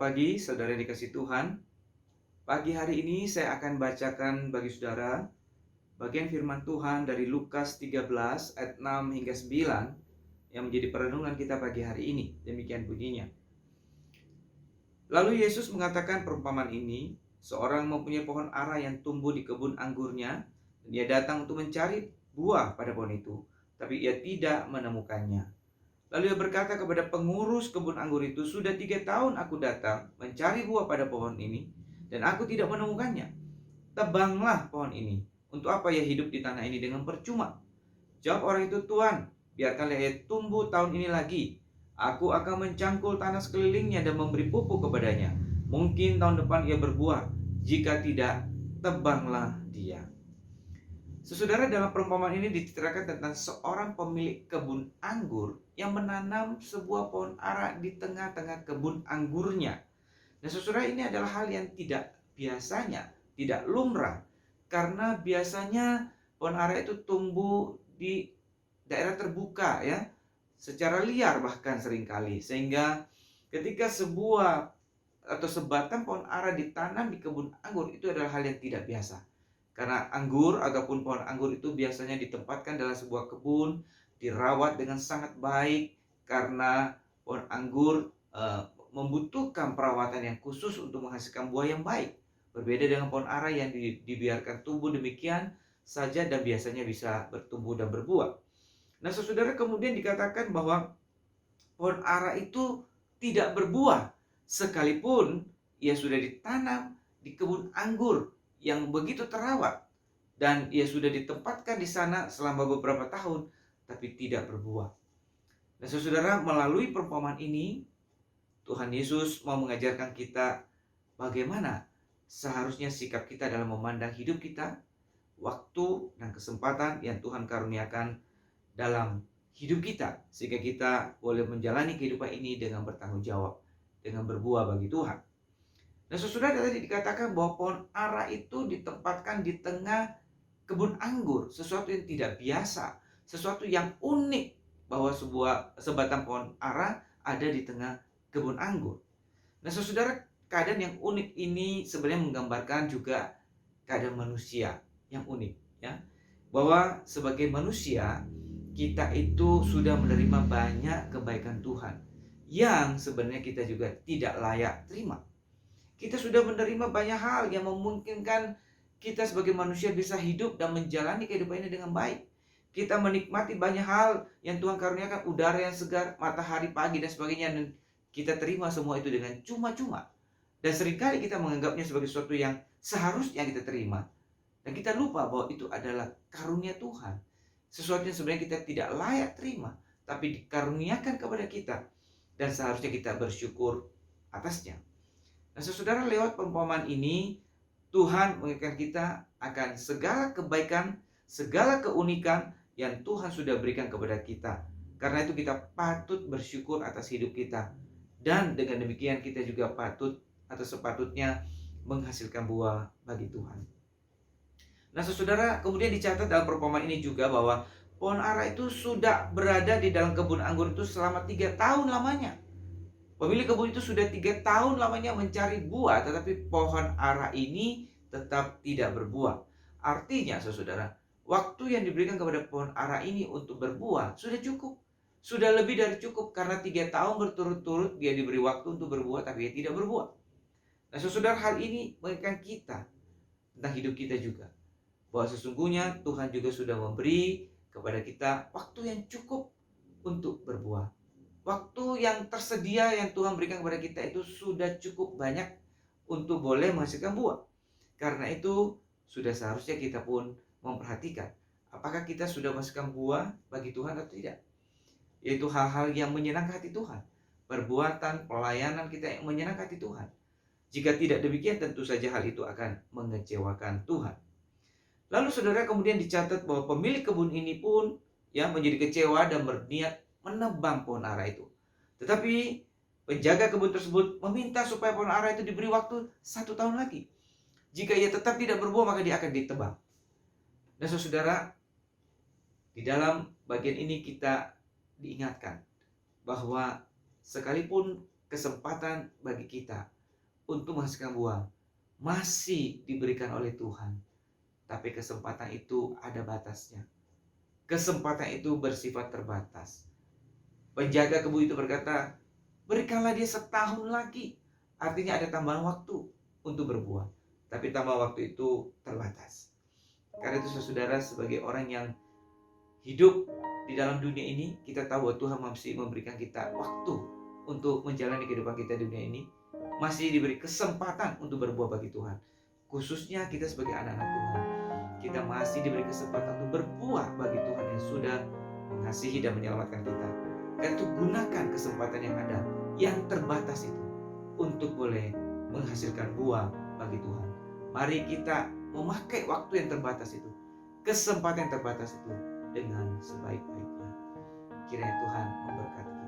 Selamat pagi, saudara yang dikasih Tuhan. Pagi hari ini saya akan bacakan bagi saudara bagian firman Tuhan dari Lukas 13 ayat 6 hingga 9 yang menjadi perenungan kita pagi hari ini. Demikian bunyinya. Lalu Yesus mengatakan perumpamaan ini, seorang mempunyai pohon ara yang tumbuh di kebun anggurnya, dan dia datang untuk mencari buah pada pohon itu, tapi ia tidak menemukannya. Lalu ia berkata kepada pengurus kebun anggur itu, "Sudah 3 tahun aku datang mencari buah pada pohon ini, dan aku tidak menemukannya. Tebanglah pohon ini. Untuk apa ia hidup di tanah ini dengan percuma?" Jawab orang itu, "Tuan, biarkanlah ia tumbuh tahun ini lagi. Aku akan mencangkul tanah sekelilingnya dan memberi pupuk kepadanya. Mungkin tahun depan ia berbuah. Jika tidak, tebanglah dia." Saudara, dalam perumpamaan ini diceritakan tentang seorang pemilik kebun anggur yang menanam sebuah pohon ara di tengah-tengah kebun anggurnya. Nah, saudara, ini adalah hal yang tidak biasanya, tidak lumrah. Karena biasanya pohon ara itu tumbuh di daerah terbuka ya, secara liar bahkan seringkali. Sehingga ketika sebuah atau sebatang pohon ara ditanam di kebun anggur, itu adalah hal yang tidak biasa. Karena anggur ataupun pohon anggur itu biasanya ditempatkan dalam sebuah kebun, dirawat dengan sangat baik karena pohon anggur membutuhkan perawatan yang khusus untuk menghasilkan buah yang baik. Berbeda dengan pohon ara yang dibiarkan tumbuh demikian saja dan biasanya bisa bertumbuh dan berbuah. Nah, saudara, kemudian dikatakan bahwa pohon ara itu tidak berbuah sekalipun ia sudah ditanam di kebun anggur yang begitu terawat dan ia sudah ditempatkan di sana selama beberapa tahun, tapi tidak berbuah. Nah, saudara, melalui perumpamaan ini Tuhan Yesus mau mengajarkan kita bagaimana seharusnya sikap kita dalam memandang hidup kita, waktu dan kesempatan yang Tuhan karuniakan dalam hidup kita, sehingga kita boleh menjalani kehidupan ini dengan bertanggung jawab, dengan berbuah bagi Tuhan. Nah, saudara, tadi dikatakan bahwa pohon ara itu ditempatkan di tengah kebun anggur, sesuatu yang tidak biasa, sesuatu yang unik bahwa sebatang pohon ara ada di tengah kebun anggur. Nah, saudara, keadaan yang unik ini sebenarnya menggambarkan juga keadaan manusia yang unik, ya. Bahwa sebagai manusia kita itu sudah menerima banyak kebaikan Tuhan yang sebenarnya kita juga tidak layak terima. Kita sudah menerima banyak hal yang memungkinkan kita sebagai manusia bisa hidup dan menjalani kehidupan ini dengan baik. Kita menikmati banyak hal yang Tuhan karuniakan, udara yang segar, matahari pagi dan sebagainya, dan kita terima semua itu dengan cuma-cuma. Dan seringkali kita menganggapnya sebagai sesuatu yang seharusnya kita terima. Dan kita lupa bahwa itu adalah karunia Tuhan. Sesuatu yang sebenarnya kita tidak layak terima, tapi dikaruniakan kepada kita. Dan seharusnya kita bersyukur atasnya. Nah, saudara, lewat perumpamaan ini Tuhan mengingatkan kita akan segala kebaikan, segala keunikan yang Tuhan sudah berikan kepada kita. Karena itu kita patut bersyukur atas hidup kita. Dan dengan demikian kita juga patut atau sepatutnya menghasilkan buah bagi Tuhan. Nah, saudara, kemudian dicatat dalam perumpamaan ini juga bahwa pohon ara itu sudah berada di dalam kebun anggur itu selama 3 tahun lamanya. Pemilik kebun itu sudah 3 tahun lamanya mencari buah, tetapi pohon ara ini tetap tidak berbuah. Artinya, saudara, waktu yang diberikan kepada pohon ara ini untuk berbuah sudah cukup. Sudah lebih dari cukup, karena 3 tahun berturut-turut dia diberi waktu untuk berbuah, tapi dia tidak berbuah. Nah, saudara, hal ini mengingatkan kita tentang hidup kita juga. Bahwa sesungguhnya Tuhan juga sudah memberi kepada kita waktu yang cukup untuk berbuah. Waktu yang tersedia yang Tuhan berikan kepada kita itu sudah cukup banyak untuk boleh menghasilkan buah. Karena itu sudah seharusnya kita pun memperhatikan apakah kita sudah menghasilkan buah bagi Tuhan atau tidak. Yaitu hal-hal yang menyenangkan hati Tuhan. Perbuatan, pelayanan kita yang menyenangkan hati Tuhan. Jika tidak demikian, tentu saja hal itu akan mengecewakan Tuhan. Lalu saudara, kemudian dicatat bahwa pemilik kebun ini pun ya menjadi kecewa dan berniat menebang pohon ara itu. Tetapi penjaga kebun tersebut meminta supaya pohon ara itu diberi waktu 1 tahun lagi. Jika ia tetap tidak berbuah, maka dia akan ditebang. Dan saudara, di dalam bagian ini kita diingatkan bahwa sekalipun kesempatan bagi kita untuk menghasilkan buah masih diberikan oleh Tuhan. Tapi kesempatan itu ada batasnya. Kesempatan itu bersifat terbatas. Penjaga kebun itu berkata, berikanlah dia setahun lagi. Artinya ada tambahan waktu untuk berbuah. Tapi tambahan waktu itu terbatas. Karena itu saudara, sebagai orang yang hidup di dalam dunia ini, kita tahu bahwa Tuhan masih memberikan kita waktu untuk menjalani kehidupan kita di dunia ini. Masih diberi kesempatan untuk berbuah bagi Tuhan. Khususnya kita sebagai anak-anak Tuhan, kita masih diberi kesempatan untuk berbuah bagi Tuhan yang sudah mengasihi dan menyelamatkan kita. Dan untuk gunakan kesempatan yang ada, yang terbatas itu, untuk boleh menghasilkan buah bagi Tuhan. Mari kita memakai waktu yang terbatas itu, kesempatan yang terbatas itu, dengan sebaik-baiknya. Kiranya Tuhan memberkati.